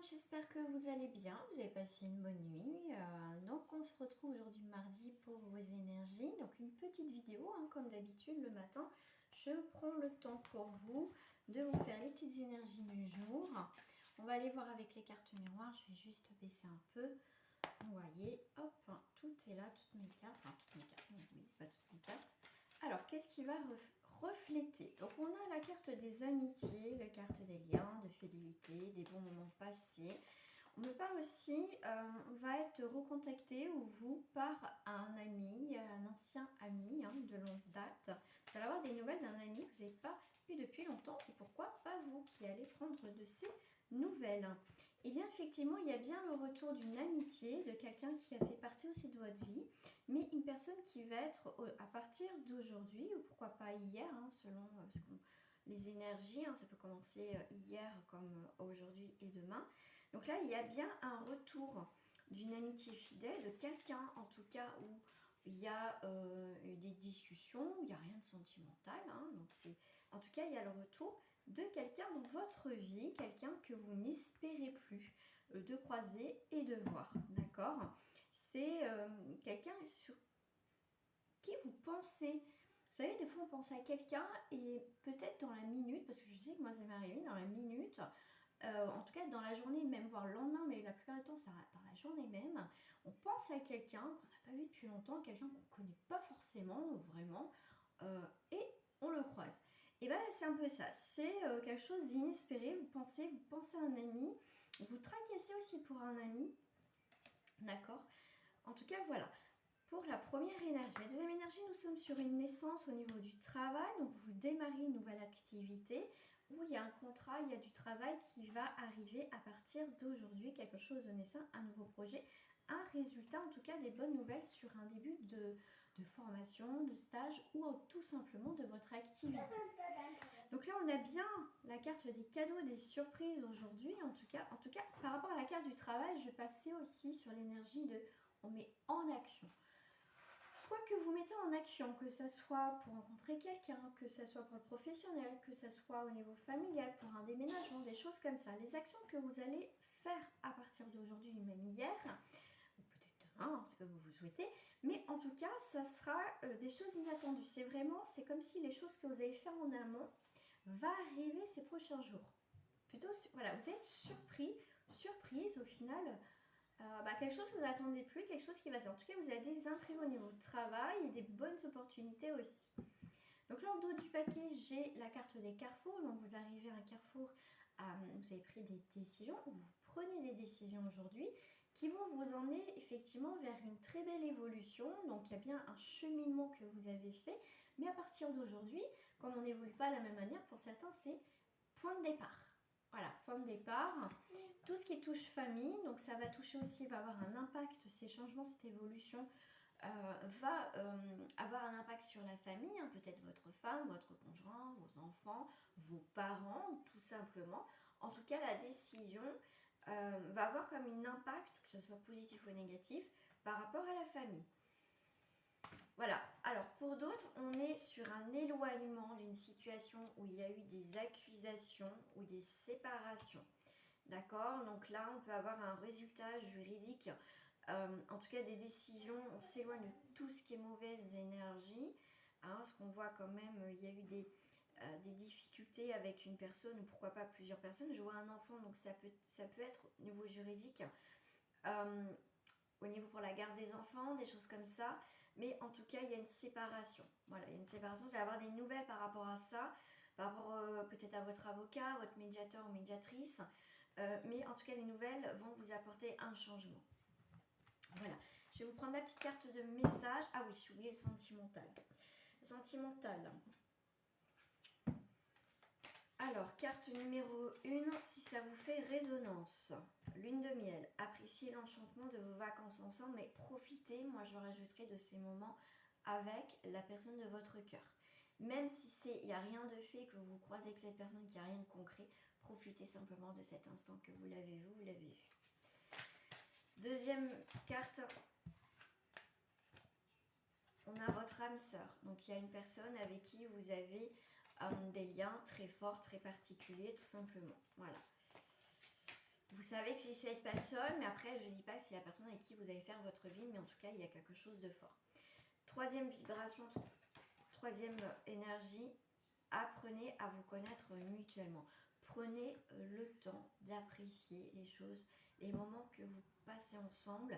j'espère que vous allez bien, vous avez passé une bonne nuit. Donc on se retrouve aujourd'hui mardi pour vos énergies. Donc une petite vidéo, comme d'habitude le matin. Je prends le temps pour vous de vous faire les petites énergies du jour. On va aller voir avec les cartes miroirs, je vais juste baisser un peu. Vous voyez, hop, tout est là, toutes mes cartes, enfin toutes mes cartes, oui, pas toutes mes cartes. Alors, qu'est-ce qui va refléter? Donc, on a la carte des amitiés, la carte des liens, de fidélité, des bons moments passés. On me parle aussi, on va être recontacté ou vous par un ami, un ancien ami de longue date. Vous allez avoir des nouvelles d'un ami que vous n'avez pas eu depuis longtemps et pourquoi pas vous qui allez prendre de ces nouvelles. Et bien effectivement, il y a bien le retour d'une amitié, de quelqu'un qui a fait partie aussi de votre vie, mais une personne qui va être à partir d'aujourd'hui ou pourquoi pas hier, selon les énergies, ça peut commencer hier comme aujourd'hui et demain. Donc là, il y a bien un retour d'une amitié fidèle, de quelqu'un en tout cas où il y a des discussions, où il n'y a rien de sentimental. Donc en tout cas, il y a le retour de quelqu'un dans votre vie, quelqu'un que vous n'espérez plus de croiser et de voir. D'accord? C'est quelqu'un sur qui vous pensez. Vous savez, des fois on pense à quelqu'un et peut-être dans la minute, parce que je sais que moi ça m'est arrivé dans la minute, en tout cas dans la journée même, voire le lendemain, mais la plupart du temps ça dans la journée même, on pense à quelqu'un qu'on n'a pas vu depuis longtemps, quelqu'un qu'on ne connaît pas forcément, vraiment, et on le croise. Et bien c'est un peu ça, c'est quelque chose d'inespéré, vous pensez à un ami, vous tracassez aussi pour un ami, d'accord? En tout cas voilà. Pour la première énergie. La deuxième énergie, nous sommes sur une naissance au niveau du travail. Donc, vous démarrez une nouvelle activité où il y a un contrat, il y a du travail qui va arriver à partir d'aujourd'hui. Quelque chose de naissant, un nouveau projet, un résultat, en tout cas des bonnes nouvelles sur un début de formation, de stage ou tout simplement de votre activité. Donc là, on a bien la carte des cadeaux, des surprises aujourd'hui. En tout cas, par rapport à la carte du travail, je passais aussi sur l'énergie de on met en action. Quoi que vous mettez en action, que ce soit pour rencontrer quelqu'un, que ce soit pour le professionnel, que ce soit au niveau familial, pour un déménagement, des choses comme ça. Les actions que vous allez faire à partir d'aujourd'hui, même hier, ou peut-être demain, c'est comme vous souhaitez, mais en tout cas, ça sera des choses inattendues. C'est comme si les choses que vous avez fait en amont va arriver ces prochains jours. Plutôt, voilà, vous êtes surprise au final. Quelque chose que vous n'attendez plus, quelque chose qui va se faire. En tout cas, vous avez des imprévus au niveau du travail et des bonnes opportunités aussi. Donc là, en dos du paquet, j'ai la carte des carrefours. Donc vous arrivez à un carrefour, vous avez pris des décisions, vous prenez des décisions aujourd'hui qui vont vous emmener effectivement vers une très belle évolution. Donc il y a bien un cheminement que vous avez fait. Mais à partir d'aujourd'hui, comme on n'évolue pas de la même manière, pour certains, c'est point de départ. Voilà, point de départ. Tout ce qui touche famille, donc ça va toucher aussi, va avoir un impact, ces changements, cette évolution va avoir un impact sur la famille, peut-être votre femme, votre conjoint, vos enfants, vos parents, tout simplement. En tout cas, la décision va avoir comme un impact, que ce soit positif ou négatif, par rapport à la famille. Voilà, alors pour d'autres, on est sur un éloignement d'une situation où il y a eu des accusations ou des séparations. D'accord? Donc là, on peut avoir un résultat juridique, en tout cas des décisions, on s'éloigne de tout ce qui est mauvaise énergie. Ce qu'on voit quand même, il y a eu des difficultés avec une personne ou pourquoi pas plusieurs personnes. Je vois un enfant, donc ça peut être au niveau juridique, au niveau pour la garde des enfants, des choses comme ça. Mais en tout cas, il y a une séparation. Voilà, il y a une séparation. Vous allez avoir des nouvelles par rapport à ça, par rapport peut-être à votre avocat, votre médiateur ou médiatrice. Mais en tout cas, les nouvelles vont vous apporter un changement. Voilà. Je vais vous prendre la petite carte de message. Ah oui, j'ai oublié le sentimental. Sentimental. Alors, carte numéro 1, si ça vous fait résonance. Lune de miel. Appréciez l'enchantement de vos vacances ensemble, mais profitez, moi je rajouterai, de ces moments avec la personne de votre cœur. Même si il n'y a rien de fait, que vous vous croisez avec cette personne, qu'il n'y a rien de concret, profitez simplement de cet instant que vous l'avez vu, vous l'avez vu. Deuxième carte, on a votre âme sœur. Donc il y a une personne avec qui vous avez des liens très forts, très particuliers, tout simplement. Voilà. Vous savez que c'est cette personne, mais après, je ne dis pas que c'est la personne avec qui vous allez faire votre vie, mais en tout cas, il y a quelque chose de fort. Troisième vibration, troisième énergie, apprenez à vous connaître mutuellement. Prenez le temps d'apprécier les choses, les moments que vous passez ensemble,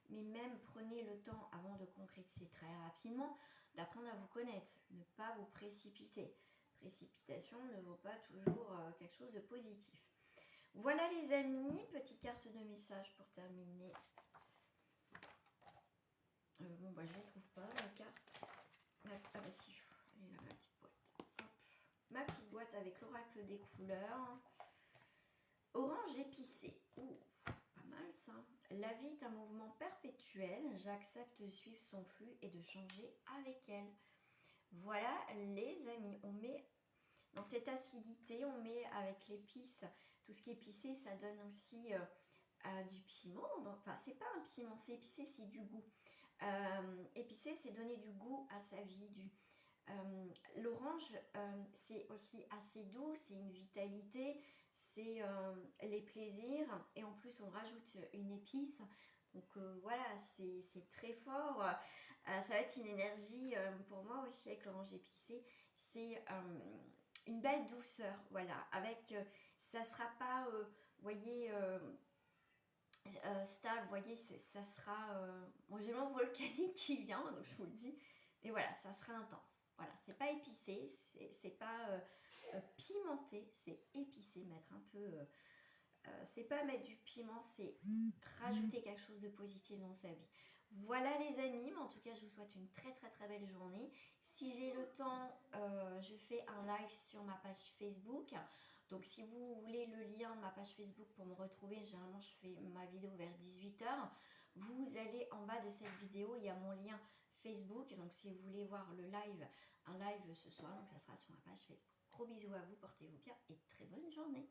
mais même prenez le temps avant de concrétiser très rapidement, d'apprendre à vous connaître, ne pas vous précipiter. Précipitation ne vaut pas toujours quelque chose de positif. Voilà les amis, petite carte de message pour terminer. Bon bah je ne les trouve pas, la carte. Ah bah si, elle est là, ma petite boîte. Hop. Ma petite boîte avec l'oracle des couleurs. Orange épicé. Ouh, pas mal ça. La vie est un mouvement perpétuel. J'accepte de suivre son flux et de changer avec elle. Voilà les amis, on met dans cette acidité, on met avec l'épice, tout ce qui est épicé, ça donne aussi du piment. Enfin, c'est pas un piment, c'est épicé, c'est du goût. Épicé, c'est donner du goût à sa vie. L'orange, c'est aussi assez doux, c'est une vitalité, c'est les plaisirs. Et en plus, on rajoute une épice. Donc voilà, c'est très fort. Ça va être une énergie, pour moi aussi, avec l'orange épicé. C'est une belle douceur, voilà. Avec, ça sera pas, voyez, stable, vous voyez, ça sera... bon, j'ai mon volcanique qui vient, donc je vous le dis. Mais voilà, ça sera intense. Voilà, c'est pas épicé, c'est pas pimenté, c'est épicé, mettre un peu... c'est pas mettre du piment, c'est rajouter quelque chose de positif dans sa vie. Voilà les amis, mais en tout cas je vous souhaite une très très très belle journée. Si j'ai le temps, je fais un live sur ma page Facebook. Donc si vous voulez le lien de ma page Facebook pour me retrouver, généralement je fais ma vidéo vers 18 h. Vous allez en bas de cette vidéo, il y a mon lien Facebook. Donc si vous voulez voir le live, un live ce soir, donc ça sera sur ma page Facebook. Gros bisous à vous, portez-vous bien et très bonne journée.